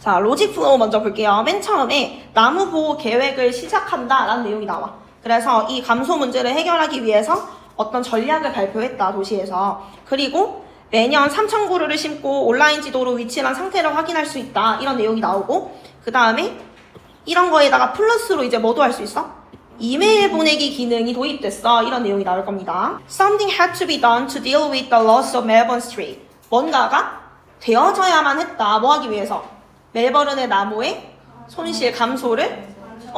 자, 로직 플로우 먼저 볼게요. 맨 처음에 나무 보호 계획을 시작한다라는 내용이 나와. 그래서 이 감소 문제를 해결하기 위해서 어떤 전략을 발표했다, 도시에서. 그리고 매년 3,000그루를 심고 온라인 지도로 위치랑 상태를 확인할 수 있다, 이런 내용이 나오고, 그 다음에 이런 거에다가 플러스로 이제 뭐도 할 수 있어? 이메일 보내기 기능이 도입됐어, 이런 내용이 나올 겁니다. Something had to be done to deal with the loss of Melbourne Street. 뭔가가 되어져야만 했다. 뭐 하기 위해서? 멜버른의 나무의 손실 감소를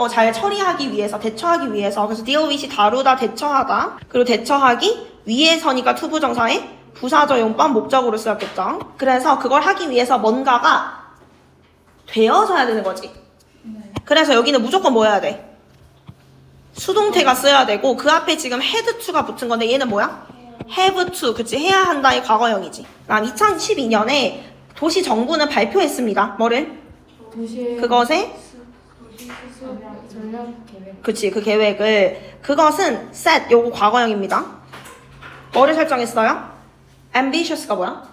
잘 처리하기 위해서, 대처하기 위해서. 그래서 deal with이 다루다, 대처하다. 그리고 대처하기 위해서니까 투부정사의 부사적용법 목적으로 쓰였겠죠. 그래서 그걸 하기 위해서 뭔가가 되어져야 되는 거지. 그래서 여기는 무조건 뭐 해야 돼? 수동태가 써야 되고, 그 앞에 지금 had to가 붙은 건데 얘는 뭐야? have to. 그치, 해야 한다의 과거형이지. 그다음 2012년에 도시 정부는 발표했습니다. 뭐를? 그것의 전략 계획. 그치, 그 계획을. 그것은 set, 요거 과거형입니다. 뭐를 설정했어요? ambitious가 뭐야?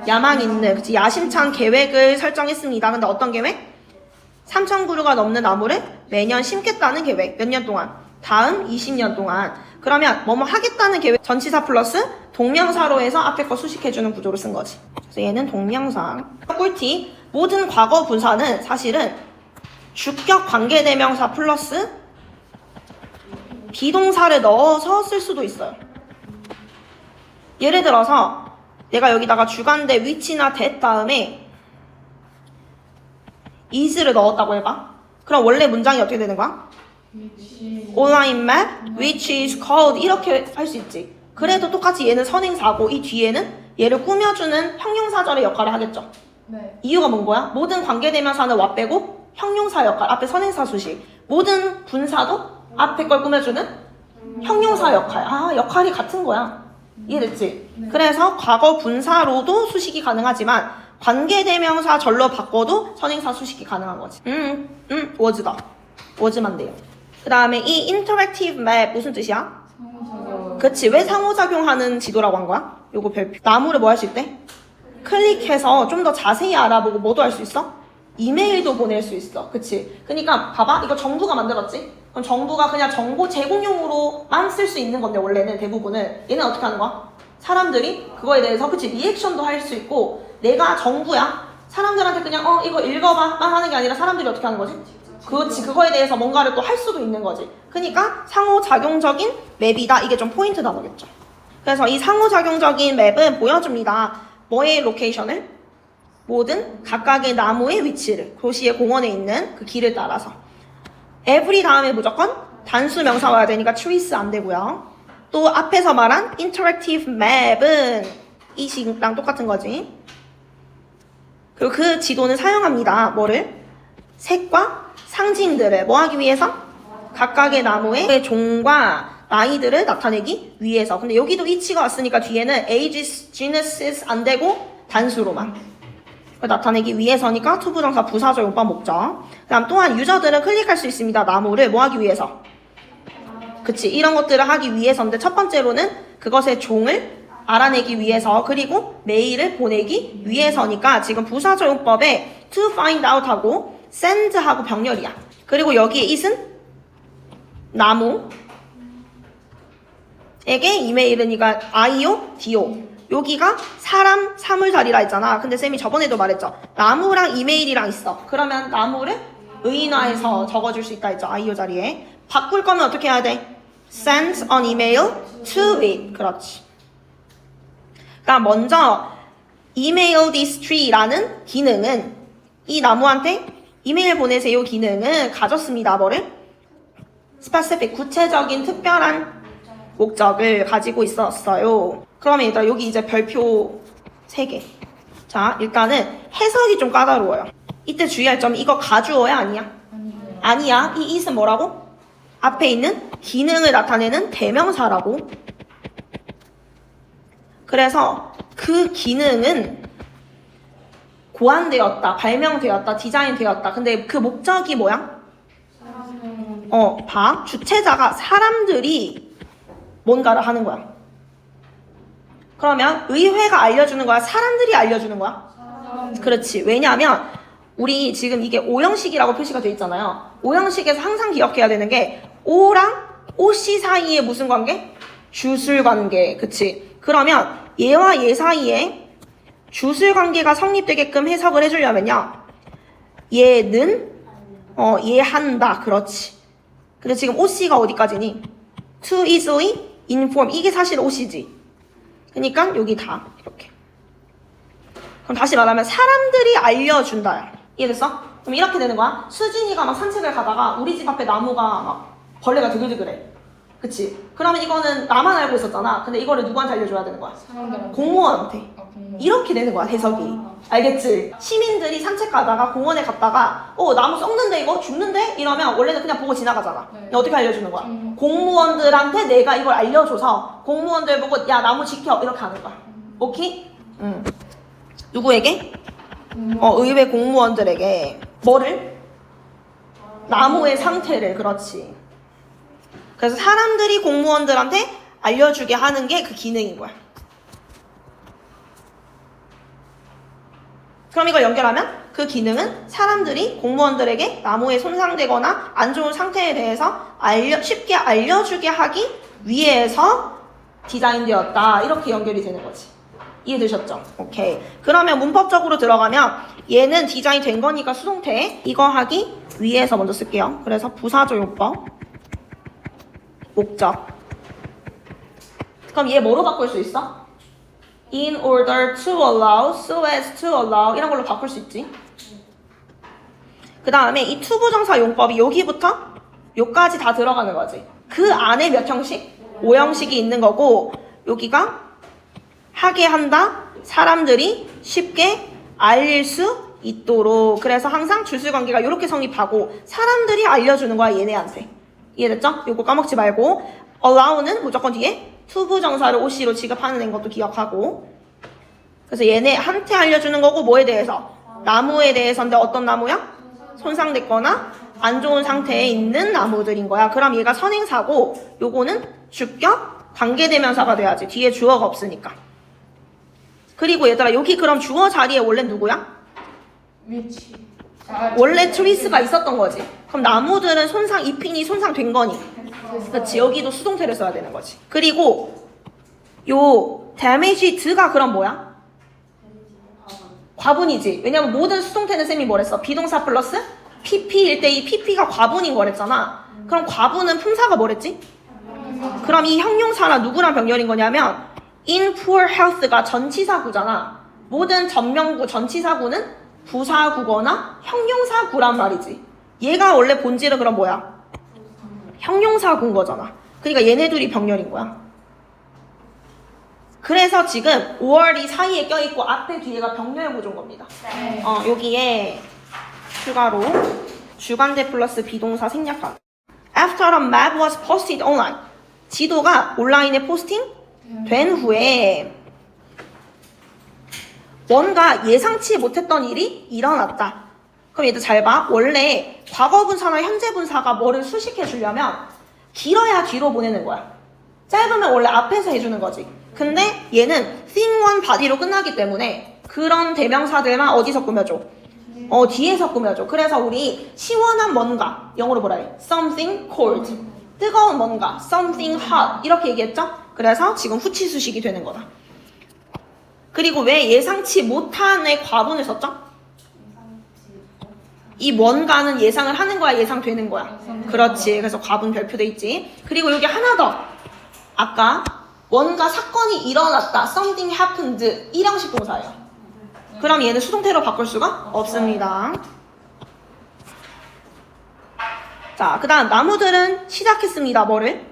야망 있는, 그치, 야심찬 계획을 설정했습니다. 근데 어떤 계획? 3,000그루가 넘는 나무를 매년 심겠다는 계획. 몇 년 동안? 다음 20년 동안. 그러면 뭐뭐 하겠다는 계획, 전치사 플러스 동명사로 해서 앞에 거 수식해주는 구조로 쓴 거지. 그래서 얘는 동명사. 꿀팁, 모든 과거 분사는 사실은 주격 관계대명사 플러스 비동사를 넣어서 쓸 수도 있어요. 예를 들어서 내가 여기다가 주관대 위치나 that 다음에 is를 넣었다고 해봐. 그럼 원래 문장이 어떻게 되는 거야? Online map, which is called, 이렇게 할 수 있지. 그래도 똑같이 얘는 선행사고 이 뒤에는 얘를 꾸며주는 형용사절의 역할을 하겠죠. 네. 이유가 뭔 거야? 모든 관계대명사는 와 빼고 형용사 역할, 앞에 선행사 수식. 모든 분사도 앞에 걸 꾸며주는 형용사 역할. 아, 역할이 같은 거야. 이해됐지? 네. 그래서 과거 분사로도 수식이 가능하지만 관계대명사 절로 바꿔도 선행사 수식이 가능한 거지. was다. was만 돼요. 그 다음에 이 interactive map 무슨 뜻이야? 상호작용. 그치, 왜 상호작용하는 지도라고 한 거야? 요거 별표. 나무를 뭐 할 수 있대? 클릭해서 좀 더 자세히 알아보고 뭐도 할 수 있어? 이메일도 보낼 수 있어. 그치? 그러니까 봐봐, 이거 정부가 만들었지? 그럼 정부가 그냥 정보 제공용으로만 쓸 수 있는 건데 원래는 대부분은 얘는 어떻게 하는 거야? 사람들이 그거에 대해서 그치, 리액션도 할 수 있고, 내가 정부야, 사람들한테 그냥 이거 읽어봐만 하는 게 아니라 사람들이 어떻게 하는 거지? 그렇지, 그거에 대해서 뭔가를 또 할 수도 있는 거지. 그러니까 상호작용적인 맵이다, 이게 좀 포인트 단어겠죠. 그래서 이 상호작용적인 맵은 보여줍니다. 뭐의 로케이션을? 모든 각각의 나무의 위치를, 도시의 공원에 있는 그 길을 따라서. every 다음에 무조건 단수 명사 와야 되니까 trees 안 되고요. 또 앞에서 말한 interactive map은 이 식랑 똑같은 거지. 그리고 그 지도는 사용합니다. 뭐를? 색과 상징들을 뭐 하기 위해서? 각각의 나무의 종과 나이들을 나타내기 위해서. 근데 여기도 이치가 왔으니까 뒤에는 ages, genesis 안 되고 단수로만 나타내기 위해서니까 투부정사 부사적용법 목적. 그 다음 또한 유저들은 클릭할 수 있습니다. 나무를 뭐 하기 위해서? 그치, 이런 것들을 하기 위해서인데 첫 번째로는 그것의 종을 알아내기 위해서, 그리고 메일을 보내기 위해서니까 지금 부사적용법에 to find out 하고 send 하고 병렬이야. 그리고 여기에 it은 나무에게 이메일이니까 I요, D요. 여기가 사람, 사물자리라 했잖아. 근데 쌤이 저번에도 말했죠. 나무랑 이메일이랑 있어. 그러면 나무를 의인화해서 적어줄 수 있다 했죠. I요 자리에. 바꿀 거면 어떻게 해야 돼? Send an email to it. 그렇지. 그러니까 먼저 email this tree라는 기능은 이 나무한테 이메일 보내세요 기능은 가졌습니다. 뭐를? specific, 구체적인 특별한 목적을 가지고 있었어요. 그러면 얘들아 여기 이제 별표 3개. 자, 일단은 해석이 좀 까다로워요. 이때 주의할 점이 이거 가주어야 아니야? 아니야. 이 it은 뭐라고? 앞에 있는 기능을 나타내는 대명사라고. 그래서 그 기능은 고안되었다, 발명되었다, 디자인되었다. 근데 그 목적이 뭐야? 봐. 주체자가 사람들이 뭔가를 하는 거야. 그러면 의회가 알려주는 거야? 사람들이 알려주는 거야? 그렇지. 왜냐하면 우리 지금 이게 O형식이라고 표시가 돼 있잖아요. O형식에서 항상 기억해야 되는 게 O랑 OC 사이에 무슨 관계? 주술 관계. 그치? 그러면 얘와 얘 사이에 주술 관계가 성립되게끔 해석을 해주려면요. 얘는 얘 한다. 그렇지. 근데 지금 OC가 어디까지니? To easily inform. 이게 사실 OC지. 그러니까 여기 다 이렇게. 그럼 다시 말하면 사람들이 알려준다야. 이해됐어? 그럼 이렇게 되는 거야. 수진이가 막 산책을 가다가 우리 집 앞에 나무가 막 벌레가 드글드글해. 그치? 그러면 이거는 나만 알고 있었잖아. 근데 이거를 누구한테 알려줘야 되는 거야? 사람들한테. 공무원한테. 공무원. 이렇게 되는 거야, 해석이. 알겠지? 시민들이 산책 가다가 공원에 갔다가 나무 썩는데 이거 죽는데? 이러면 원래는 그냥 보고 지나가잖아. 네. 어떻게 알려주는 거야? 공무원들한테 내가 이걸 알려줘서 공무원들 보고 야 나무 지켜 이렇게 하는 거야. 오케이? 누구에게? 의회 공무원들에게 뭐를? 나무의 상태를. 그렇지. 그래서 사람들이 공무원들한테 알려주게 하는 게 그 기능인 거야. 그럼 이걸 연결하면 그 기능은 사람들이 공무원들에게 나무에 손상되거나 안 좋은 상태에 대해서 쉽게 알려주게 하기 위해서 디자인되었다. 이렇게 연결이 되는 거지. 이해되셨죠? 오케이. 그러면 문법적으로 들어가면 얘는 디자인 된 거니까 수동태. 이거 하기 위해서 먼저 쓸게요. 그래서 부사조용법. 목적. 그럼 얘 뭐로 바꿀 수 있어? In order to allow, so as to allow 이런 걸로 바꿀 수 있지. 그 다음에 이 투부정사 용법이 여기부터 여기까지 다 들어가는 거지. 그 안에 몇 형식? 5형식이 있는 거고 여기가 하게 한다. 사람들이 쉽게 알릴 수 있도록. 그래서 항상 주술관계가 이렇게 성립하고 사람들이 알려주는 거야 얘네한테. 이해됐죠? 요거 까먹지 말고 allow는 무조건 뒤에 투부정사를 OC로 지급하는 것도 기억하고. 그래서 얘네한테 알려주는 거고 뭐에 대해서? 나무에 대해서인데 어떤 나무야? 손상됐거나 안 좋은 상태에 있는 나무들인 거야. 그럼 얘가 선행사고 요거는 주격 관계대명사가 돼야지. 뒤에 주어가 없으니까. 그리고 얘들아 여기 그럼 주어 자리에 원래 누구야? 위치. 원래 트리스가 있었던 거지. 그럼 나무들은 잎이 손상된 거니. 그치. 여기도 수동태를 써야 되는 거지. 그리고 요 damage드가 그럼 뭐야? 과분이지. 왜냐면 모든 수동태는 쌤이 뭐랬어? 비동사 플러스 pp일 때 이 pp가 과분인 거랬잖아. 그럼 과분은 품사가 뭐랬지? 그럼 이 형용사랑 누구랑 병렬인 거냐면 in poor health가 전치사구잖아. 모든 전명구 전치사구는 부사구거나 형용사구란 말이지. 얘가 원래 본질은 그럼 뭐야? 형용사구인 거잖아. 그러니까 얘네 둘이 병렬인 거야. 그래서 지금 5월이 사이에 껴있고 앞에 뒤에가 병렬 구조인 겁니다. 네. 여기에 추가로 주관대 플러스 비동사 생략하기. After a map was posted online. 지도가 온라인에 포스팅 된 후에 뭔가 예상치 못했던 일이 일어났다. 그럼 얘들 잘 봐. 원래 과거분사나 현재분사가 뭐를 수식해 주려면 길어야 뒤로 보내는 거야. 짧으면 원래 앞에서 해주는 거지. 근데 얘는 thing one body로 끝나기 때문에 그런 대명사들만 어디서 꾸며줘? 뒤에서 꾸며줘. 그래서 우리 시원한 뭔가, 영어로 뭐라 해? something cold. 뜨거운 뭔가, something hot. 이렇게 얘기했죠? 그래서 지금 후치수식이 되는 거다. 그리고 왜 예상치 못한의 과분을 썼죠? 이 뭔가는 예상을 하는 거야, 예상되는 거야. 그렇지. 그래서 과분 별표돼 있지. 그리고 여기 하나 더. 아까 뭔가 사건이 일어났다. something happened. 일형식 동사예요. 그럼 얘는 수동태로 바꿀 수가 없습니다. 자, 그 다음 나무들은 시작했습니다. 뭐를?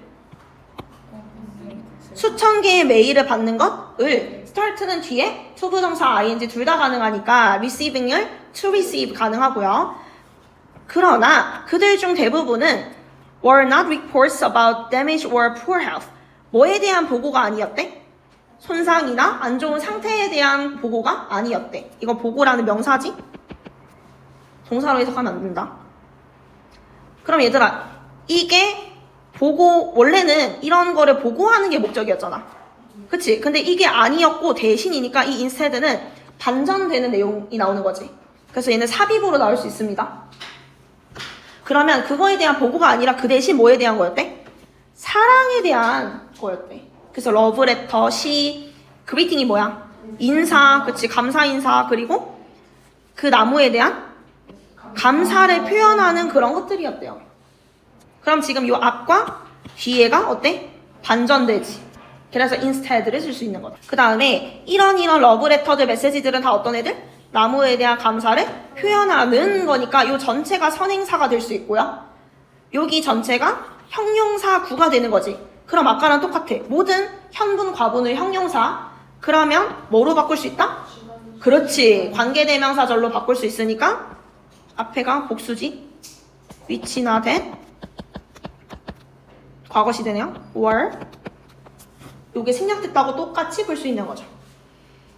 수천 개의 메일을 받는 것을 start는 뒤에 투부정사 ing 둘 다 가능하니까 receiving을 to receive 가능하고요. 그러나 그들 중 대부분은 were not reports about damage or poor health. 뭐에 대한 보고가 아니었대? 손상이나 안 좋은 상태에 대한 보고가 아니었대. 이거 보고라는 명사지? 동사로 해석하면 안 된다. 그럼 얘들아, 이게 보고, 원래는 이런 거를 보고하는 게 목적이었잖아. 그치? 근데 이게 아니었고 대신이니까 이 instead는 반전되는 내용이 나오는 거지. 그래서 얘는 삽입으로 나올 수 있습니다. 그러면 그거에 대한 보고가 아니라 그 대신 뭐에 대한 거였대? 사랑에 대한 거였대. 그래서 러브레터, 시, 그리팅이 뭐야? 인사, 그치? 감사 인사, 그리고 그 나무에 대한 감사를 표현하는 그런 것들이었대요. 그럼 지금 이 앞과 뒤에가 어때? 반전되지. 그래서 instead를 쓸 수 있는 거다. 그 다음에 이런 러브레터들, 메시지들은 다 어떤 애들? 나무에 대한 감사를 표현하는 거니까 이 전체가 선행사가 될 수 있고요. 여기 전체가 형용사 구가 되는 거지. 그럼 아까랑 똑같아. 모든 현분, 과분을 형용사. 그러면 뭐로 바꿀 수 있다? 그렇지. 관계대명사절로 바꿀 수 있으니까 앞에가 복수지. which나 that. 과거 시대네요. were. 요게 생략됐다고 똑같이 볼 수 있는 거죠.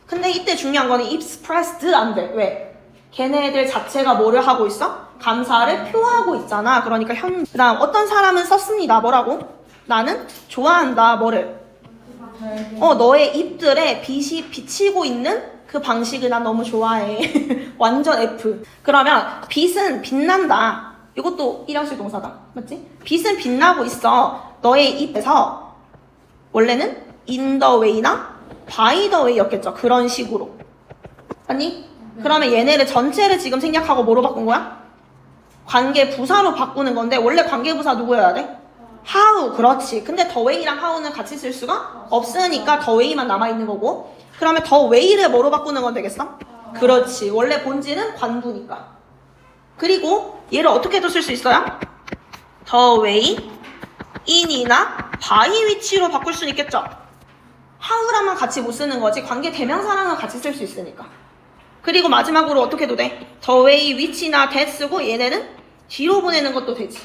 근데 이때 중요한 거는 expressed 안 돼. 왜? 걔네들 자체가 뭐를 하고 있어? 감사를 표하고 있잖아. 그러니까 그 다음 어떤 사람은 썼습니다. 뭐라고? 나는 좋아한다. 뭐를? 너의 입들에 빛이 비치고 있는 그 방식을 난 너무 좋아해. 완전 F. 그러면 빛은 빛난다. 이것도 일형식 동사다. 맞지? 빛은 빛나고 있어. 너의 입에서 원래는 in the way나 by the way였겠죠. 그런 식으로. 아니? 그러면 얘네를 전체를 지금 생략하고 뭐로 바꾼 거야? 관계 부사로 바꾸는 건데 원래 관계 부사 누구여야 돼? how. 그렇지. 근데 the way랑 how는 같이 쓸 수가 없으니까 the way만 남아있는 거고 그러면 the way를 뭐로 바꾸는 건 되겠어? 그렇지. 원래 본질은 관부니까. 그리고 얘를 어떻게도 쓸 수 있어요? the way, in이나 by which로 바꿀 수 있겠죠? how랑만 같이 못 쓰는 거지 관계 대명사랑은 같이 쓸 수 있으니까. 그리고 마지막으로 어떻게도 돼? the way, which나 that 쓰고 얘네는 뒤로 보내는 것도 되지.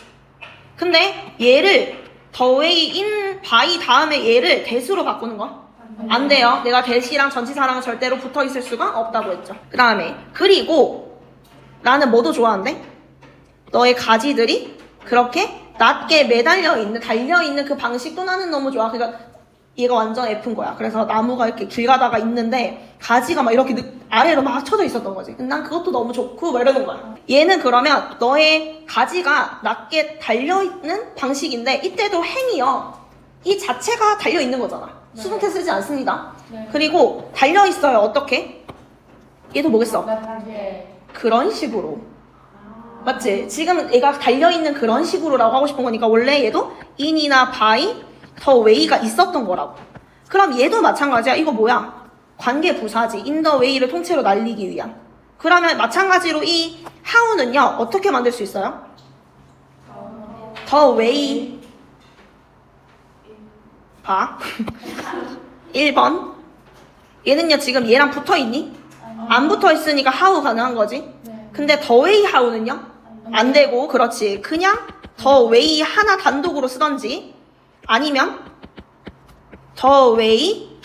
근데 얘를 the way, in, by 다음에 얘를 that으로 바꾸는 거? 안 돼요. 내가 that이랑 전치사랑은 절대로 붙어 있을 수가 없다고 했죠. 그 다음에 그리고 나는 뭐도 좋아한대? 너의 가지들이 그렇게 낮게 매달려 있는, 달려 있는 그 방식도 나는 너무 좋아. 그러니까 얘가 완전 F인 거야. 그래서 나무가 이렇게 길 가다가 있는데 가지가 막 이렇게 아래로 막 쳐져 있었던 거지. 난 그것도 너무 좋고 막 이러는 거야. 얘는 그러면 너의 가지가 낮게 달려있는 방식인데 이때도 행이요. 이 자체가 달려있는 거잖아. 네. 수동태 쓰지 않습니다. 네. 그리고 달려있어요. 어떻게? 얘도 뭐겠어? 네. 그런 식으로. 맞지? 지금 얘가 달려있는 그런 식으로라고 하고 싶은 거니까 원래 얘도 in이나 by, the way가 있었던 거라고. 그럼 얘도 마찬가지야. 이거 뭐야? 관계 부사지. in the way를 통째로 날리기 위한. 그러면 마찬가지로 이 how는요. 어떻게 만들 수 있어요? the way. 봐. 1번. 얘는요. 지금 얘랑 붙어있니? 안 붙어있으니까 how 가능한 거지. 근데 the way how는요? 안 되고, 그렇지. 그냥 the way 하나 단독으로 쓰던지 아니면 the way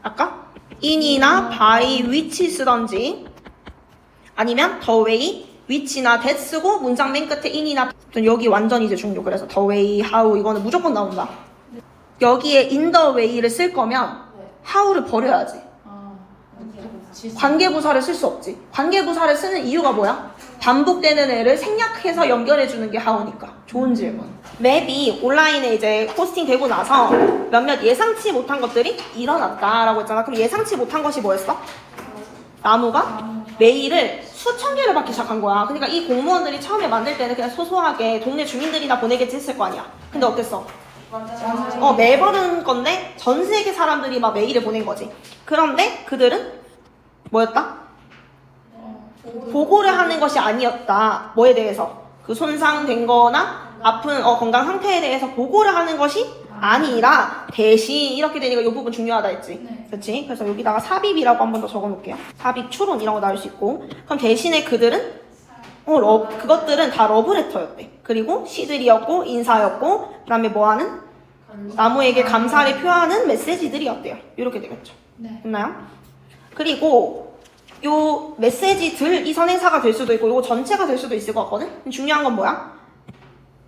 아까 in이나 by which 쓰던지 아니면 the way which나 that 쓰고 문장 맨 끝에 in이나 여기 완전 이제 중요. 그래서 the way, how 이거는 무조건 나온다. 여기에 in the way를 쓸 거면 how를 버려야지. 관계부사를 쓸 수 없지. 관계부사를 쓰는 이유가 뭐야? 반복되는 애를 생략해서 연결해주는 게 how니까. 좋은 질문. 맵이 온라인에 이제 포스팅 되고 나서 몇몇 예상치 못한 것들이 일어났다라고 했잖아. 그럼 예상치 못한 것이 뭐였어? 나무가 메일을 수천 개를 받기 시작한 거야. 그러니까 이 공무원들이 처음에 만들 때는 그냥 소소하게 동네 주민들이나 보내겠지 했을 거 아니야. 근데 어땠어? 매버른 건데 전 세계 사람들이 막 메일을 보낸 거지. 그런데 그들은 뭐였다? 보고를 하는 것이 아니었다. 뭐에 대해서? 그 손상된 거나 아픈 건강 상태에 대해서 보고를 하는 것이 아니라 대신 이렇게 되니까 이 부분 중요하다 했지. 네. 그렇지? 그래서 여기다가 sabib이라고 한 번 더 적어 놓을게요. 삽입, 추론 이런 거 나올 수 있고. 그럼 대신에 그들은 그것들은 다 러브레터였대. 그리고 시들이었고 인사였고 그다음에 뭐하는? 나무에게 감사를 표하는 메시지들이었대요. 이렇게 되겠죠. 네. 됐나요? 그리고 요 메시지들 이 선행사가 될 수도 있고 요 전체가 될 수도 있을 것 같거든? 중요한 건 뭐야?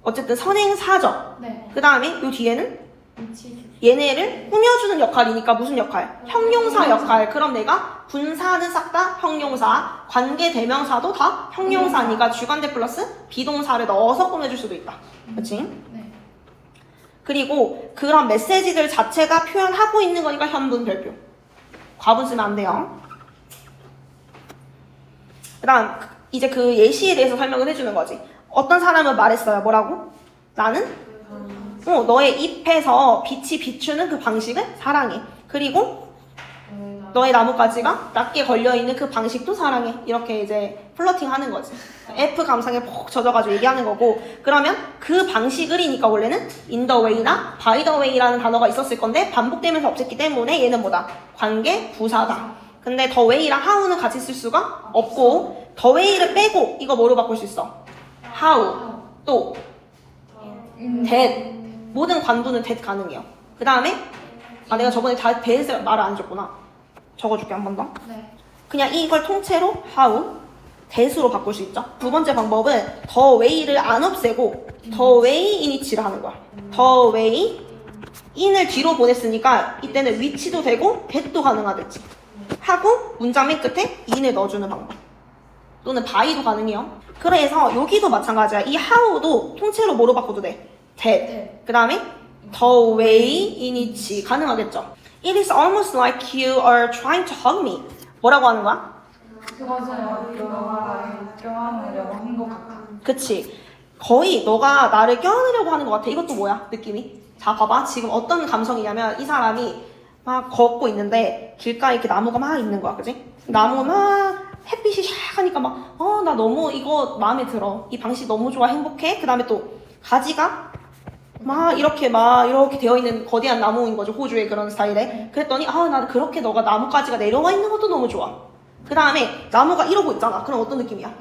어쨌든 선행사죠. 네. 그 다음에 요 뒤에는 위치. 얘네를 꾸며주는 역할이니까 무슨 역할? 형용사 역할. 그럼 내가 분사는 싹 다 형용사, 관계 대명사도 다 형용사니까 주관대 플러스 비동사를 넣어서 꾸며줄 수도 있다. 그치? 네. 그리고 그런 메시지들 자체가 표현하고 있는 거니까 현분 별표. 과분 쓰면 안 돼요. 그 다음 이제 그 예시에 대해서 설명을 해주는 거지. 어떤 사람은 말했어요. 뭐라고? 나는 너의 잎에서 빛이 비추는 그 방식을 사랑해. 그리고 너의 나뭇가지가 낮게 걸려있는 그 방식도 사랑해. 이렇게 이제 플러팅 하는 거지. F 감상에 푹 젖어가지고 얘기하는 거고, 그러면 그 방식을이니까 원래는 in the way나 by the way라는 단어가 있었을 건데 반복되면서 없앴기 때문에 얘는 뭐다? 관계 부사다. 근데 the way랑 how는 같이 쓸 수가 없고, the way를 빼고 이거 뭐로 바꿀 수 있어? how, 또 that. 모든 관부는 that 가능해요. 그 다음에 내가 저번에 다 that을 말을 안 해줬구나. 적어줄게 한 번 더. 네. 그냥 이걸 통째로 how, that으로 바꿀 수 있죠. 두 번째 방법은 the way를 안 없애고 the way in이치를 하는 거야. the way in을 뒤로 보냈으니까 이때는 which도 되고 that도 가능하겠지. 하고 문장 맨 끝에 in을 넣어주는 방법. 또는 by도 가능해요. 그래서 여기도 마찬가지야. 이 how도 통째로 뭐로 바꿔도 돼? that. 네. 그 다음에 the way in이치 가능하겠죠. It is almost like you are trying to hug me. 뭐라고 하는 거야? 맞아요. 너가 껴안으려고 한 것 같아. 그치. 거의 너가 나를 껴안으려고 하는 것 같아. 이것도 뭐야? 느낌이. 자, 봐봐. 지금 어떤 감성이냐면 이 사람이 막 걷고 있는데 길가에 이렇게 나무가 막 있는 거야. 그치? 나무가 막 햇빛이 샥 하니까 막 나 너무 이거 마음에 들어. 이 방식 너무 좋아. 행복해. 그 다음에 또 가지가 막 이렇게 되어 있는 거대한 나무인 거죠. 호주의 그런 스타일에. 그랬더니 나는 그렇게 너가 나뭇가지가 내려와 있는 것도 너무 좋아. 그 다음에 나무가 이러고 있잖아. 그럼 어떤 느낌이야?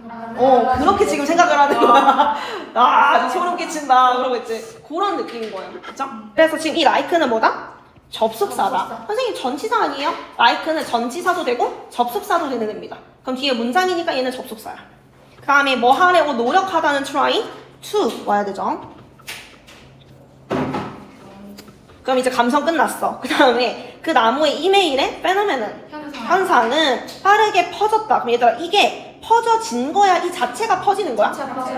그렇게 지금 생각을 하는 거야. 아주 소름 끼친다. 그러고 있지. 그런 느낌인 거예요. 그쵸? 그래서 지금 이 like는 뭐다? 접속사다. 접속사. 선생님 전치사 아니에요? like는 전치사도 되고 접속사도 되는 애입니다. 그럼 뒤에 문장이니까 얘는 접속사야. 그 다음에 뭐 하려고 노력하다는 try to 와야 되죠. 그럼 이제 감성 끝났어. 그 다음에 그 나무의 이메일의 페노메는 현상은 빠르게 퍼졌다. 그럼 얘들아 이게 퍼져진 거야? 이 자체가 퍼지는 거야?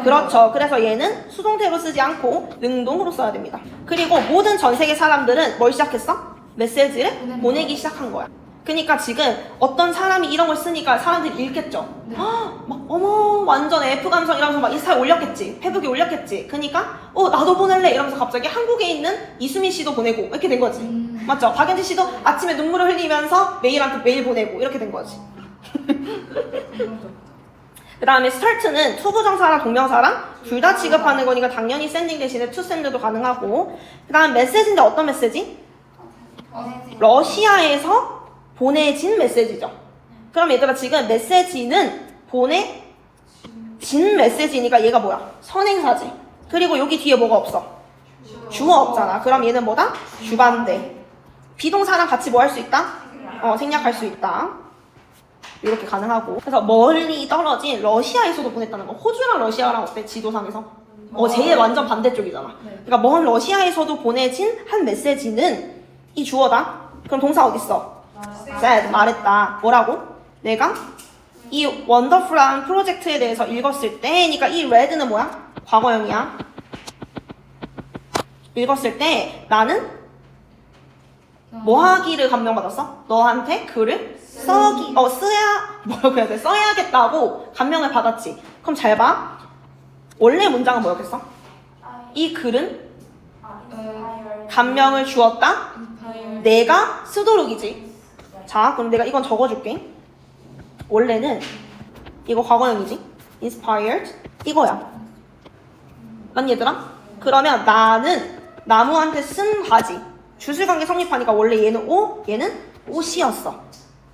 그렇죠. 그래서 얘는 수동태로 쓰지 않고 능동으로 써야 됩니다. 그리고 모든 전 세계 사람들은 뭘 시작했어? 메시지를 보내기 시작한 거야. 그러니까 지금 어떤 사람이 이런 걸 쓰니까 사람들이 읽겠죠. 네. 막 어머 완전 F 감성 이러면서 막 인스타에 올렸겠지. 페북에 올렸겠지. 그러니까 나도 보낼래 이러면서 갑자기 한국에 있는 이수민 씨도 보내고 이렇게 된 거지. 맞죠? 박연지 씨도 아침에 눈물을 흘리면서 메일한테 메일 보내고 이렇게 된 거지. 그 다음에 start는 투부정사랑 동명사랑 둘 다 취급하는 거니까 당연히 sending 대신에 to send도 가능하고, 그 다음 메시지인데 어떤 메시지? 러시아에서 보내진 메시지죠. 그럼 얘들아 지금 메시지는 보내진 메시지니까 얘가 뭐야? 선행사지. 그리고 여기 뒤에 뭐가 없어? 주어 없잖아. 그럼 얘는 뭐다? 주반대. 비동사랑 같이 뭐 할 수 있다? 생략할 수 있다. 이렇게 가능하고. 그래서 멀리 떨어진 러시아에서도 보냈다는 거. 호주랑 러시아랑 어때? 지도상에서? 제일 완전 반대쪽이잖아. 그러니까 먼 러시아에서도 보내진 한 메시지는 이 주어다. 그럼 동사 어딨어? said, 말했다. 뭐라고? 내가 이 원더풀한 프로젝트에 대해서 읽었을 때, 그러니까 이 read는 뭐야? 과거형이야. 읽었을 때 나는 뭐 하기를 감명받았어? 너한테 글을 뭐라고 해야 돼? 써야겠다고 감명을 받았지. 그럼 잘 봐. 원래 문장은 뭐였겠어? 이 글은 감명을 주었다. 내가 쓰도록이지. 자, 그럼 내가 이건 적어줄게. 원래는 이거 과거형이지. inspired 이거야. 맞니 얘들아? 그러면 나는 나무한테 쓴 바지. 주술관계 성립하니까 원래 얘는 얘는 옷이었어.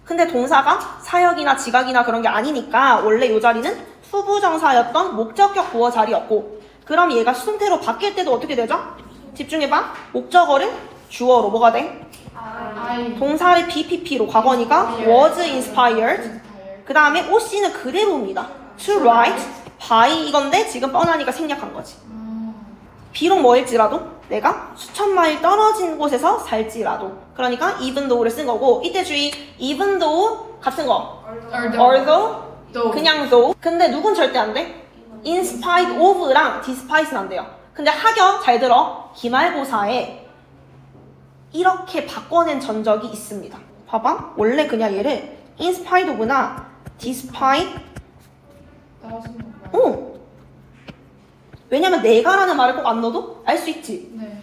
근데 동사가 사역이나 지각이나 그런 게 아니니까 원래 이 자리는 투부정사였던 목적격 보어 자리였고, 그럼 얘가 수동태로 바뀔 때도 어떻게 되죠? 집중해봐. 목적어를 주어로 뭐가 돼? 동사를 BPP로 과거니까 was inspired. 그 다음에 OC는 그대로입니다. to write by 이건데 지금 뻔하니까 생략한 거지. 비록 뭐일지라도 내가 수천 마일 떨어진 곳에서 살지라도. 그러니까 even though를 쓴 거고, 이때 주의 even though 같은 거. although 그냥 though. 근데 누군 절대 안 돼? in spite of랑 despite는 안 돼요. 근데 하격 잘 들어. 기말고사에 이렇게 바꿔낸 전적이 있습니다. 봐봐. 원래 그냥 얘를 in spite of나 despite. 왜냐면 내가라는 말을 꼭 안 넣어도 알 수 있지. 네.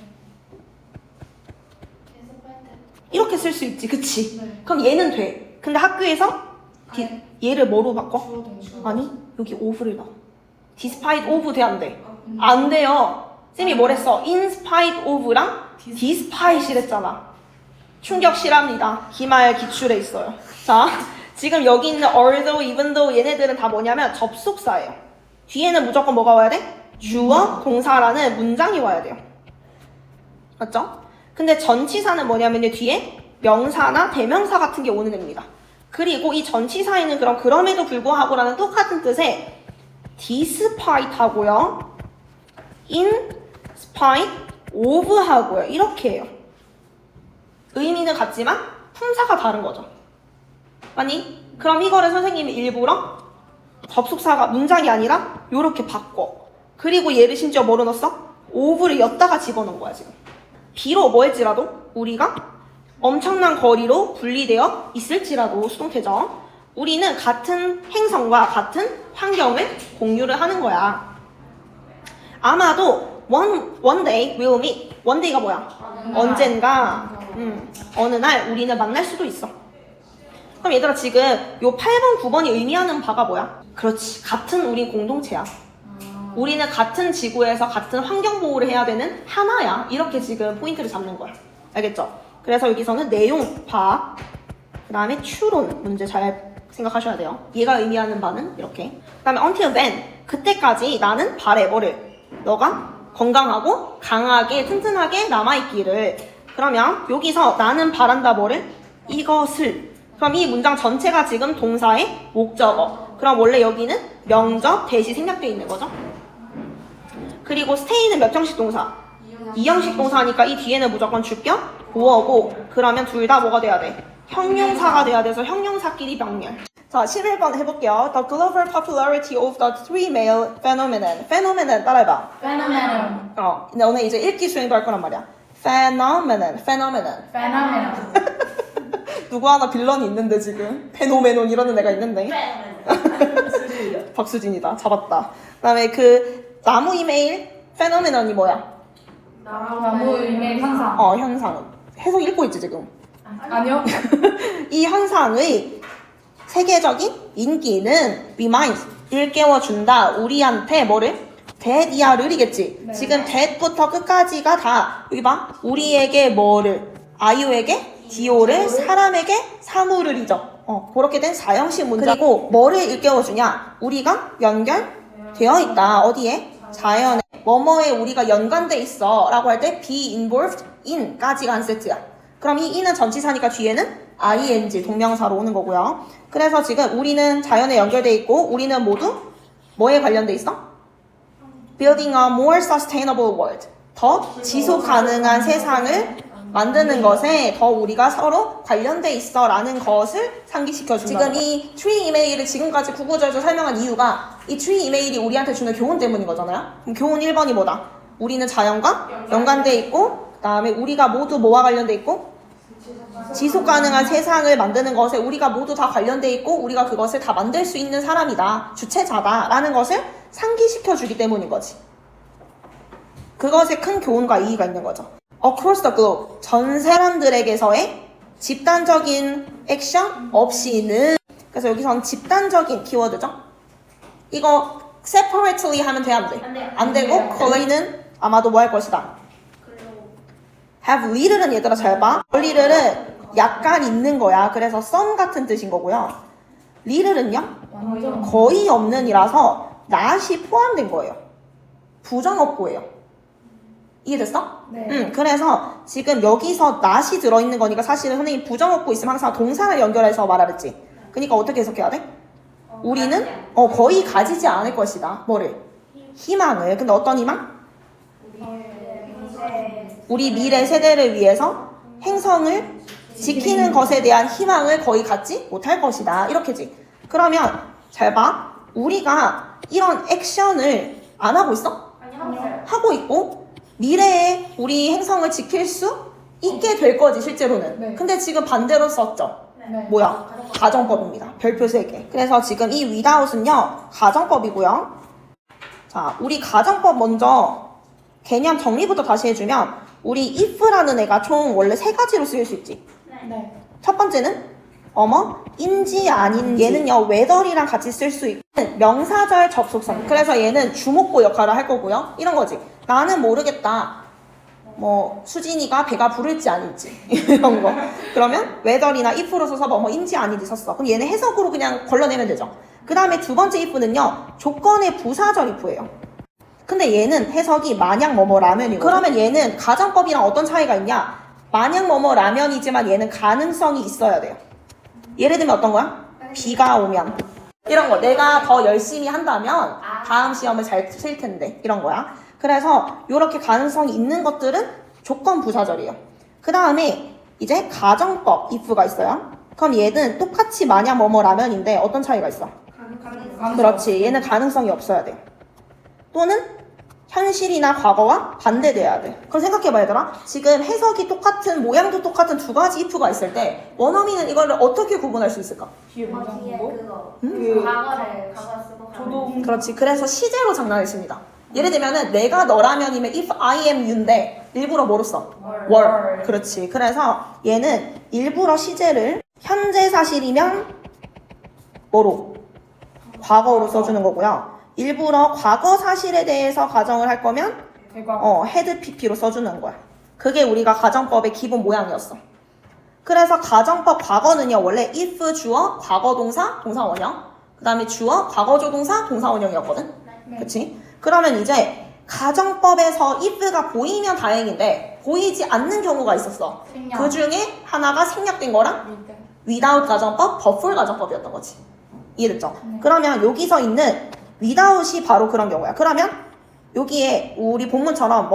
이렇게 쓸 수 있지. 그치? 네. 그럼 얘는 돼. 근데 학교에서 아니. 얘를 뭐로 바꿔? 주어 동사. 아니 여기 of를 넣어. despite of 돼 안 돼? 안 돼요. 쌤이 뭘 했어? in spite of랑 despite이랬잖아. 충격 실합니다. 기말 기출에 있어요. 자, 지금 여기 있는 although, even though 얘네들은 다 뭐냐면 접속사예요. 뒤에는 무조건 뭐가 와야 돼? 주어, 동사라는 문장이 와야 돼요. 맞죠? 근데 전치사는 뭐냐면요, 뒤에 명사나 대명사 같은 게 오는 애입니다. 그리고 이 전치사에는 그럼에도 불구하고라는 똑같은 뜻의 despite 하고요, in spite of 하고요, 이렇게 해요. 의미는 같지만 품사가 다른 거죠. 아니, 그럼 이거를 선생님이 일부러 접속사가 문장이 아니라 요렇게 바꿔. 그리고 얘를 심지어 뭐로 넣었어? of를 였다가 집어넣은 거야, 지금. 비록 뭐일지라도 우리가 엄청난 거리로 분리되어 있을지라도 수동태죠. 우리는 같은 행성과 같은 환경을 공유를 하는 거야. 아마도 one day we'll meet. one day가 뭐야? 언젠가 어느 날 우리는 만날 수도 있어. 그럼 얘들아, 지금 요 8번, 9번이 의미하는 바가 뭐야? 그렇지. 같은 우리 공동체야. 우리는 같은 지구에서 같은 환경 보호를 해야 되는 하나야. 이렇게 지금 포인트를 잡는 거야. 알겠죠? 그래서 여기서는 내용, 바, 그 다음에 추론 문제 잘 생각하셔야 돼요. 얘가 의미하는 바는 이렇게. 그 다음에 until then, 그때까지 나는 바래. 뭐를? 너가 건강하고 강하게 튼튼하게 남아있기를. 그러면 여기서 나는 바란다. 뭐를? 이것을. 그럼 이 문장 전체가 지금 동사의 목적어. 그럼 원래 여기는 명적 대시 생략되어 있는 거죠. 그리고 stay는 몇 형식 동사? 2형식 동사니까 이 뒤에는 무조건 주격, 보어고. 그러면 둘 다 뭐가 돼야 돼? 형용사가 돼야 돼서 형용사끼리 병렬. 자, 11번 해볼게요. The global popularity of the three male phenomenon. phenomenon 따라해봐. phenomenon. 너네 이제 읽기 수행도 할 거란 말이야. phenomenon. 누구 하나 빌런이 있는데 지금 페노메논 이러는 애가 있는데. 박수진이다. 잡았다. 그 다음에 그 나무 이메일 페노메논이 뭐야? 나무 이메일 현상. 현상. 해석 읽고 있지 지금. 아니요. 이 현상의 세계적인 인기는 reminds, 일깨워준다. 우리한테 뭐를? that이야를이겠지. 네. 지금 that부터 끝까지가 다 여기 봐. 우리에게 뭐를? 아유에게 디오를, 사람에게 사물을이죠. 그렇게 된 4형식 문장이고 뭐를 일깨워주냐? 우리가 연결되어 있다. 어디에? 자연에. 뭐뭐에 우리가 연관돼 있어 라고 할 때 be involved in 까지가 한 세트야. 그럼 이 in은 전치사니까 뒤에는 ing 동명사로 오는 거고요. 그래서 지금 우리는 자연에 연결돼 있고 우리는 모두 뭐에 관련돼 있어? Building a more sustainable world. 더 지속 가능한 세상을 만드는 것에 더 우리가 서로 관련돼 있어 라는 것을 상기시켜준다. 지금 이 트리 이메일을 지금까지 구구절절 설명한 이유가 이 트리 이메일이 우리한테 주는 교훈 때문인 거잖아요. 그럼 교훈 1번이 뭐다? 우리는 자연과 연관돼 있고, 그 다음에 우리가 모두 뭐와 관련돼 있고? 지속 가능한 세상을 만드는 것에 우리가 모두 다 관련돼 있고 우리가 그것을 다 만들 수 있는 사람이다, 주체자다 라는 것을 상기시켜주기 때문인 거지. 그것에 큰 교훈과 이의가 있는 거죠. Across the globe, 전 사람들에게서의 집단적인 액션 없이는. 그래서 여기서는 집단적인 키워드죠. 이거 separately 하면 돼, 안 돼? 안 되고 거의는 아마도 뭐 할 것이다. have little은 얘들아 잘 봐. little은 약간 있는 거야. 그래서 some 같은 뜻인 거고요. little은요 거의 없는 이라서 not이 포함된 거예요. 부정어구예요. 이해됐어? 네. 그래서 지금 여기서 not이 들어있는 거니까 사실은 선생님이 부정어구 있으면 항상 동사를 연결해서 말하랬지. 그러니까 어떻게 해석해야 돼? 우리는 거의 가지지 않을 것이다. 뭐를? 희망을. 근데 어떤 희망? 우리 미래 세대를 위해서 행성을 지키는 것에 대한 희망을 거의 갖지 못할 것이다. 이렇게지. 그러면 잘 봐. 우리가 이런 액션을 안 하고 있어? 하고 있고 미래에 우리 행성을 지킬 수 있게 될 거지 실제로는. 네. 근데 지금 반대로 썼죠. 네. 뭐야? 가정법입니다. 별표 3개. 그래서 지금 이 without은요 가정법이고요. 자, 우리 가정법 먼저 개념 정리부터 다시 해주면 우리 if라는 애가 총 원래 3가지로 쓰일 수 있지. 네. 첫 번째는 인지 아닌지. 얘는요 whether이랑 같이 쓸 수 있고 명사절 접속성. 그래서 얘는 주목보 역할을 할 거고요. 이런 거지. 나는 모르겠다. 뭐 수진이가 배가 부를지 아닐지 이런 거. 그러면 whether이나 if로 써서 인지 아닌지 썼어. 그럼 얘는 해석으로 그냥 걸러내면 되죠. 그 다음에 두 번째 if는요 조건의 부사절 if예요. 근데 얘는 해석이 만약 라면이고. 그러면 얘는 가정법이랑 어떤 차이가 있냐? 만약 라면이지만 얘는 가능성이 있어야 돼요. 예를 들면 어떤 거야? 비가 오면 이런 거. 내가 더 열심히 한다면 다음 시험을 잘 칠 텐데 이런 거야. 그래서 이렇게 가능성이 있는 것들은 조건 부사절이에요. 그 다음에 이제 가정법 if가 있어요. 그럼 얘는 똑같이 만약 라면인데 어떤 차이가 있어? 그렇지. 얘는 가능성이 없어야 돼. 또는 현실이나 과거와 반대돼야 돼. 그럼 생각해봐 얘들아. 지금 해석이 똑같은 모양도 똑같은 두 가지 if가 있을 때 원어민은 이거를 어떻게 구분할 수 있을까? 뒤에 문장 뒤에 보고 그거 그 과거를 과거 쓰고 조동 그렇지. 그래서 시제로 장난을 칩니다. 예를 들면은 내가 너라면이면 if I am you인데 일부러 뭐로 써? were. 그렇지. 그래서 얘는 일부러 시제를 현재 사실이면 뭐로? 과거로 써주는 거고요. 일부러 과거 사실에 대해서 가정을 할 거면 대과 had pp로 써주는 거야. 그게 우리가 가정법의 기본 모양이었어. 그래서 가정법 과거는요 원래 if 주어 과거 동사 동사 원형 그 다음에 주어 과거 조동사 동사 원형이었거든. 네. 그치? 그러면 이제 가정법에서 if가 보이면 다행인데 보이지 않는 경우가 있었어. 생략. 그 중에 하나가 생략된 거랑 밑에 without 가정법, before 가정법이었던 거지. 이해됐죠? 네. 그러면 여기서 있는 without이 바로 그런 경우야. 그러면 여기에 우리 본문처럼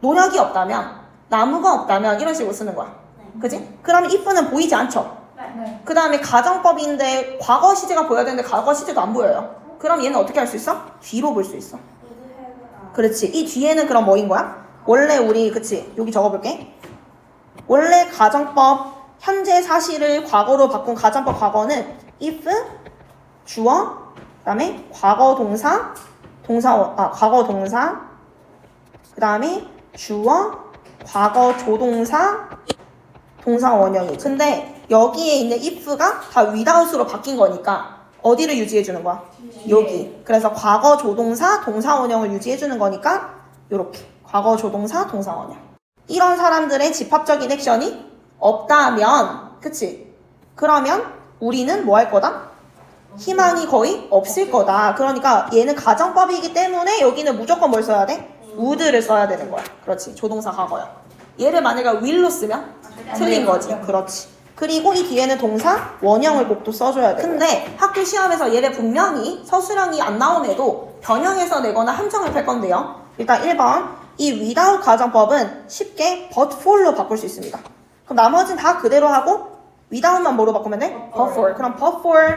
노력이 없다면, 나무가 없다면 이런 식으로 쓰는 거야. 그지? 그러면 if는 보이지 않죠? 네. 그 다음에 가정법인데 과거 시제가 보여야 되는데 과거 시제도 안 보여요. 그럼 얘는 어떻게 할 수 있어? 뒤로 볼 수 있어. 그렇지. 이 뒤에는 그럼 뭐인 거야? 원래 우리 그치? 여기 적어볼게. 원래 가정법 현재 사실을 과거로 바꾼 가정법 과거는 if 주어 그 다음에 과거 동사 과거 동사 그 다음에 주어 과거 조동사 동사 원형이. 근데 여기에 있는 if가 다 without으로 바뀐 거니까 어디를 유지해 주는 거야? 여기. 그래서 과거 조동사 동사 원형을 유지해 주는 거니까 요렇게 과거 조동사 동사 원형. 이런 사람들의 집합적인 액션이 없다면 그치? 그러면 우리는 뭐 할 거다? 희망이 거의 없을 거다. 그러니까 얘는 가정법이기 때문에 여기는 무조건 뭘 써야 돼? would를 써야 되는 거야. 그렇지. 조동사 과거야. 얘를 만약에 will로 쓰면 틀린 거지. 그렇지. 그리고 이 뒤에는 동사 원형을 꼭 또 써줘야 돼. 근데 학교 시험에서 얘를 분명히 서술형이 안 나옴에도 변형해서 내거나 함정을 펼 건데요. 일단 1번 이 without 가정법은 쉽게 but for로 바꿀 수 있습니다. 그럼 나머지는 다 그대로 하고 without만 뭐로 바꾸면 돼? but for. 그럼 but for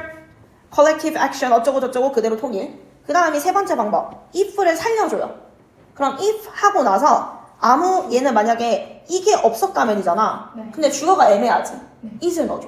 collective action 어쩌고 저쩌고 그대로 통일. 그 다음이 세 번째 방법 if를 살려줘요. 그럼 if 하고 나서 얘는 만약에 이게 없었다면이잖아. 네. 근데 주어가 애매하지. it을 넣어줘.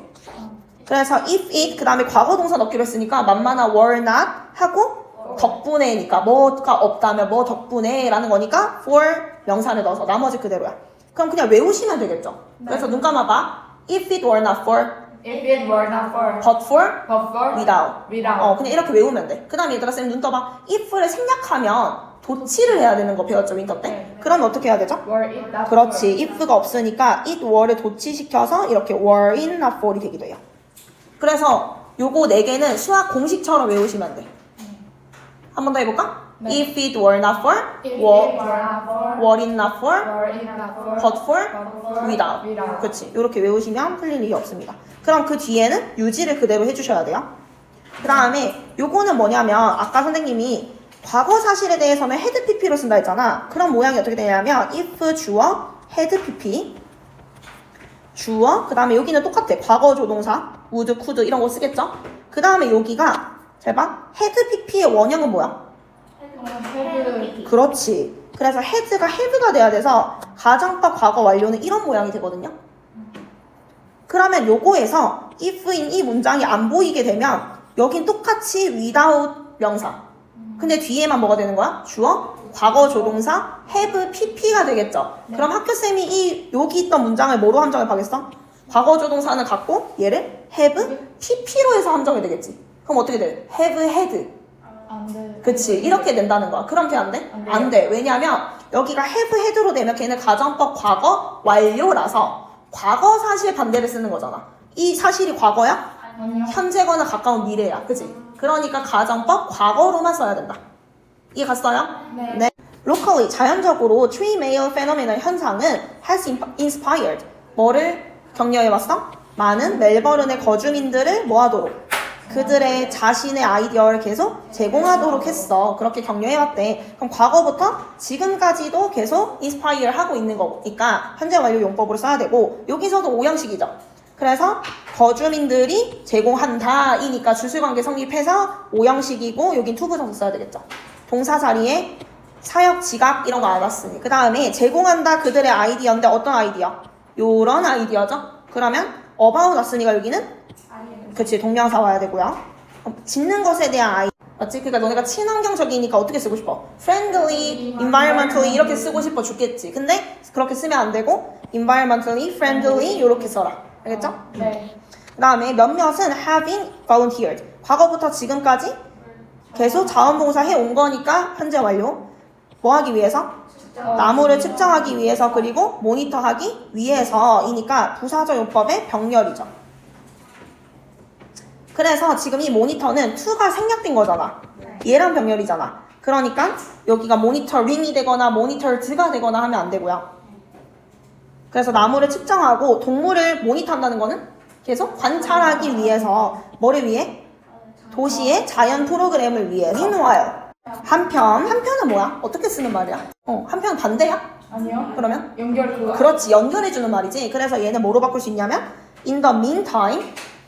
그래서 if it 그 다음에 과거 동사 넣기로 했으니까 만만한 were not 하고 덕분에니까 뭐가 없다면 뭐 덕분에 라는 거니까 for 명사를 넣어서 나머지 그대로야. 그럼 그냥 외우시면 되겠죠. 그래서 눈 감아봐. if it were not for If it were not for but for but for without. without 그냥 이렇게 외우면 돼. 그 다음에 얘들아 쌤 눈 떠봐. if를 생략하면 도치를 해야 되는 거 배웠죠 윈터 때? 네. 그러면 어떻게 해야 되죠? were it not 그렇지. for. if가 없으니까 it were를 도치시켜서 이렇게 were in not for이 되기도 해요. 그래서 요거 4개는 수학 공식처럼 외우시면 돼. 한 번 더 해볼까? 네. if it were not for If were, it were not for were it not for were it not for but for but for without. without. 그렇지. 이렇게 외우시면 틀릴 일이 없습니다. 그럼 그 뒤에는 유지를 그대로 해주셔야 돼요. 그 다음에 요거는 뭐냐면 아까 선생님이 과거 사실에 대해서는 had pp로 쓴다 했잖아. 그럼 모양이 어떻게 되냐면 if 주어 had pp 주어 그 다음에 여기는 똑같아. 과거 조동사 would, could 이런 거 쓰겠죠? 그 다음에 여기가 잘 봐. had pp의 원형은 뭐야? 헤드. 그렇지. 그래서 had가 have가 돼야 돼서 가정법 과거 완료는 이런 모양이 되거든요. 그러면 요거에서 if인 이 문장이 안 보이게 되면 여긴 똑같이 without 명사. 근데 뒤에만 뭐가 되는 거야? 주어, 과거 조동사, have, pp가 되겠죠. 그럼 학교쌤이 여기 있던 문장을 뭐로 함정을 과거 조동사는 갖고 얘를 have, pp로 해서 함정이 되겠지. 그럼 어떻게 돼? have, had. 안 돼. 그치. 이렇게 된다는 거야. 그럼 걔 안 돼? 안 돼요. 안 돼. 왜냐면 여기가 have, had로 되면 걔는 가정법 과거 완료라서 과거 사실 반대를 쓰는 거잖아. 이 사실이 과거야? 아니요. 현재거나 가까운 미래야. 그치? 그러니까 가정법 과거로만 써야 된다. 이해 갔어요? 네. locally 자연적으로 tree male phenomenon 현상은 has inspired 뭐를 격려해왔어? 많은 멜버른의 거주민들을 뭐하도록 그들의 자신의 아이디어를 계속 제공하도록 했어. 그렇게 격려해왔대. 그럼 과거부터 지금까지도 계속 inspire 하고 있는 거니까 현재 완료 용법으로 써야 되고 여기서도 오형식이죠. 그래서 거주민들이 제공한다 이니까 주술관계 성립해서 오형식이고 여긴 투부정사 써야 되겠죠. 동사 자리에 사역, 지각 이런 거 안 왔으니 그 다음에 제공한다 그들의 아이디어인데 어떤 아이디어? 요런 아이디어죠. 그러면 about 왔으니까 여기는 그치 동명사 와야 되고요. 짓는 것에 대한 아이디어 맞지? 그러니까 너네가 친환경적이니까 어떻게 쓰고 싶어? friendly, environmentally 이렇게 쓰고 싶어 죽겠지. 근데 그렇게 쓰면 안 되고 environmentally, friendly 이렇게 써라. 알겠죠? 네. 그 다음에 몇몇은 having volunteered 과거부터 지금까지 계속 자원봉사 해온 거니까 현재 완료 뭐 하기 위해서? 나무를 측정하기 위해서 그리고 모니터하기 위해서이니까 부사적 용법의 병렬이죠. 그래서 지금 이 모니터는 to가 생략된 거잖아. 얘랑 병렬이잖아. 그러니까 여기가 모니터링이 되거나 모니터드가 되거나 하면 안 되고요. 그래서 나무를 측정하고 동물을 모니터한다는 거는 계속 관찰하기 위해서 뭐를 위해? 도시의 자연 프로그램을 위해. meanwhile 한편은 뭐야? 어떻게 쓰는 말이야? 한편 반대야? 아니요. 그러면? 연결 그거. 그렇지 연결해주는 말이지. 그래서 얘는 뭐로 바꿀 수 있냐면 in the meantime,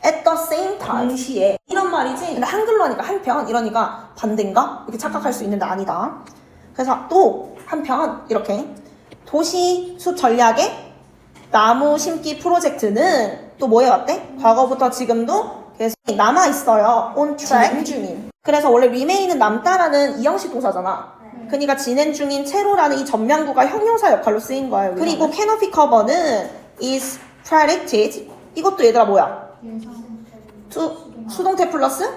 at the same time 동시에 이런 말이지. 근데 한글로 하니까 한편 이러니까 반대인가? 이렇게 착각할 수 있는데 아니다. 그래서 또 한편 이렇게 도시 숲 전략의 나무 심기 프로젝트는 또 뭐 해왔대? 과거부터 지금도 계속 남아있어요. on track 진행 중인. 그래서 원래 remain은 남다라는 이형식 동사잖아. 그러니까 진행 중인 채로라는 이 전명구가 형용사 역할로 쓰인 거예요. 그리고 canopy cover는 is predicted. 이것도 얘들아 뭐야? 수동태 플러스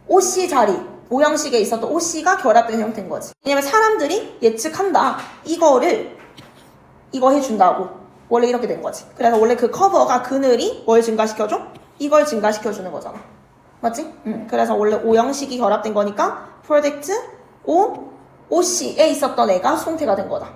OC 자리. 오형식에 있었던 OC가 결합된 형태인 거지. 왜냐면 사람들이 예측한다. 이거 해준다고. 원래 이렇게 된 거지. 그래서 원래 그 커버가 그늘이 뭘 증가시켜줘? 이걸 증가시켜주는 거잖아. 맞지? 그래서 원래 오형식이 결합된 거니까 프로젝트 OC에 있었던 애가 수동태가 된 거다.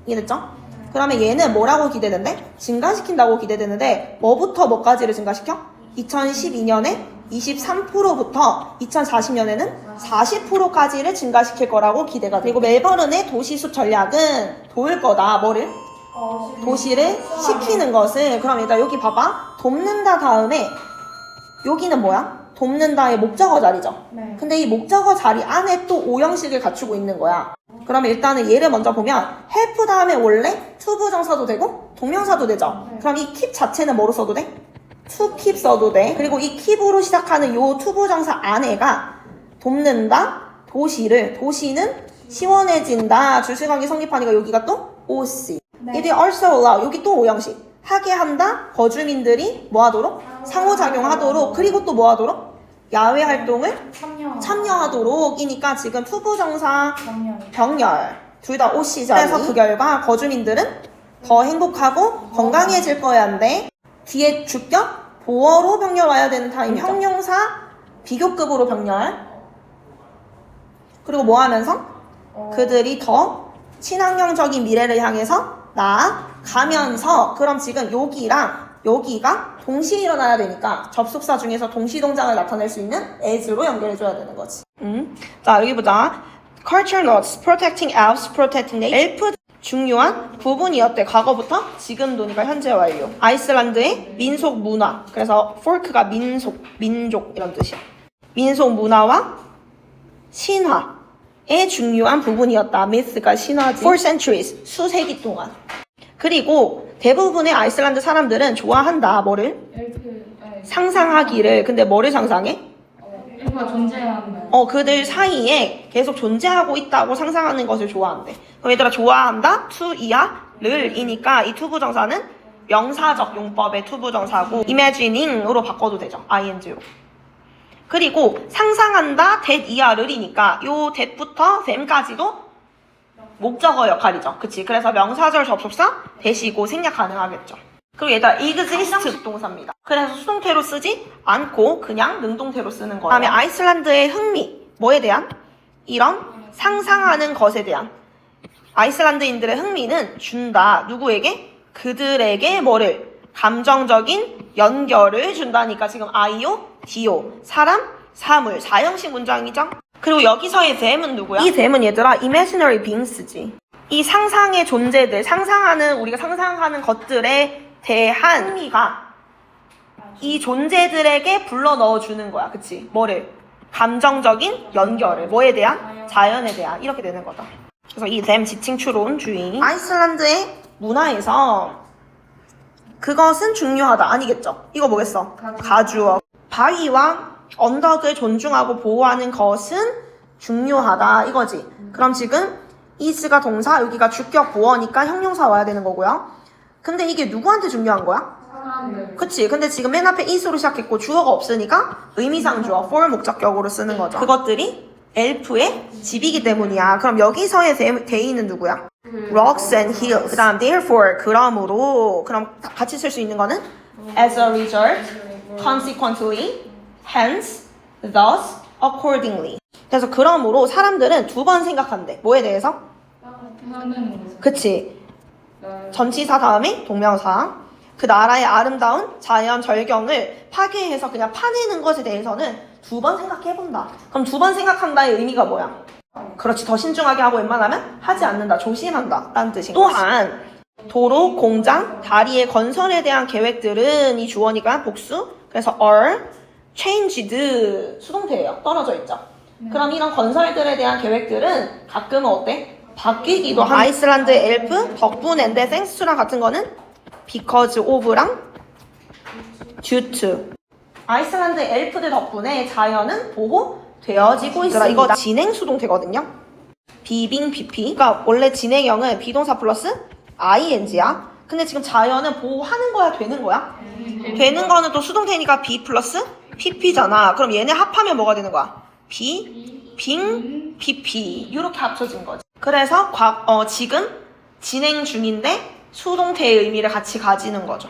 이해됐죠? 그러면 얘는 뭐라고 기대된대? 증가시킨다고 기대되는데 뭐부터 뭐까지를 증가시켜? 2012년에 23%부터 2040년에는 40%까지를 증가시킬 거라고 기대가 돼. 그리고 멜버른의 도시숲 전략은 도울 거다. 뭐를? 도시를 시키는 것을. 그럼 일단 여기 봐봐. 돕는다 다음에 여기는 뭐야? 돕는다의 목적어 자리죠. 네. 근데 이 목적어 자리 안에 또 오형식을 갖추고 있는 거야. 그러면 일단은 얘를 먼저 보면 help 다음에 원래 투부정사도 되고 동명사도 되죠. 네. 그럼 이 keep 자체는 뭐로 써도 돼? to keep 써도 돼. 그리고 이 keep으로 시작하는 요 투부정사 안에가 돕는다, 도시는 시원해진다. 주술관계 성립하니까 여기가 또 OC. 네. It also allow. 여기 또 오형식. 하게 한다. 거주민들이 뭐 하도록? 상호작용하도록. 그리고 또 뭐 하도록? 야외 활동을 참여하도록. 이니까 지금 투부정사 병렬 둘 다 OC 자리. 그래서 그 결과 거주민들은 더 행복하고 건강해질 거야인데 뒤에 주격 보어로 병렬 와야 되는 타임. 형용사 비교급으로 병렬. 그리고 뭐 하면서? 그들이 더 친환경적인 미래를 향해서 나아가면서. 그럼 지금 여기랑 여기가 동시에 일어나야 되니까 접속사 중에서 동시 동작을 나타낼 수 있는 as로 연결해줘야 되는 거지. 자 여기 보자. culture notes, protecting elves, protecting nature. 엘프 중요한 부분이었대. 과거부터 지금도니까 현재 완료. 아이슬란드의 민속 문화. 그래서 folk가 민속, 민족 이런 뜻이야. 민속 문화와 신화의 중요한 부분이었다. myth가 신화지. For centuries, 수세기 동안. 그리고 대부분의 아이슬란드 사람들은 좋아한다. 뭐를? 상상하기를. 근데 뭐를 상상해? 엘프가 존재하는 그들 사이에 계속 존재하고 있다고 상상하는 것을 좋아한대. 그럼 얘들아 좋아한다? to 이하를 이니까 이 투부정사는 명사적 용법의 투부정사고 imagining으로 바꿔도 되죠. ing로. 그리고 상상한다 that 이하를 이니까 요 that부터 them까지도 목적어 역할이죠. 그치? 그래서 명사절 접속사 대시고 생략 가능하겠죠. 그리고 얘들아 exist 동사입니다. 그래서 수동태로 쓰지 않고 그냥 능동태로 쓰는 거예요. 다음에 아이슬란드의 흥미 뭐에 대한? 이런 상상하는 것에 대한 아이슬란드인들의 흥미는 준다. 누구에게? 그들에게 뭐를? 감정적인 연결을 준다니까 지금 아이오, 디오 사람, 사물 4형식 문장이죠. 그리고 여기서의 them은 누구야? 이 them은 얘들아 imaginary beings지. 이 상상의 존재들, 우리가 상상하는 것들에 대한 흥미가 이 존재들에게 불러 넣어주는 거야. 그치? 뭐를? 감정적인 연결을. 뭐에 대한? 자연에 대한. 이렇게 되는 거다. 그래서 이 them 지칭 추론 주의. 아이슬란드의 문화에서 그것은 중요하다. 아니겠죠? 이거 뭐겠어? 가주어. 바위와 언덕을 존중하고 보호하는 것은 중요하다. 이거지. 그럼 지금 is가 동사, 여기가 주격 보어니까 형용사 와야 되는 거고요. 근데 이게 누구한테 중요한 거야? 사람들 그치. 근데 지금 맨 앞에 is로 시작했고 주어가 없으니까 의미상 주어 for 목적격으로 쓰는 거죠. 그것들이 엘프의 집이기 때문이야. 그럼 여기서의 대의는 누구야? rocks and hills. 그 다음 therefore 그러므로. 그럼 같이 쓸 수 있는 거는 as a result, consequently, hence, thus, accordingly. 그래서 그러므로 사람들은 두 번 생각한대. 뭐에 대해서? 하는 거죠. 그치. 전치사 다음에 동명사. 그 나라의 아름다운 자연 절경을 파괴해서 그냥 파내는 것에 대해서는 두 번 생각해본다. 그럼 두 번 생각한다의 의미가 뭐야? 그렇지. 더 신중하게 하고 웬만하면 하지 않는다. 조심한다. 라는 뜻인 거지. 또한 도로, 공장, 다리의 건설에 대한 계획들은 이 주어니까 복수. 그래서 are changed 수동태예요. 떨어져 있죠. 그럼 이런 건설들에 대한 계획들은 가끔은 어때? 바뀌기도 한다. 아이슬란드 엘프 덕분인데 thanks to랑 같은 거는 because of랑 due to. 아이슬란드 엘프들 덕분에 자연은 보호되어지고 있습니다. 이거 진행 수동태거든요. 비빙 비피. 그러니까 원래 진행형은 비동사 플러스 ing야. 근데 지금 자연은 보호하는 거야, 되는 거야? 되는 거는 또 수동태니까 be 플러스 pp잖아. 그럼 얘네 합하면 뭐가 되는 거야? be, 빙, pp. 이렇게 합쳐진 거지. 그래서 지금 진행 중인데 수동태의 의미를 같이 가지는 거죠.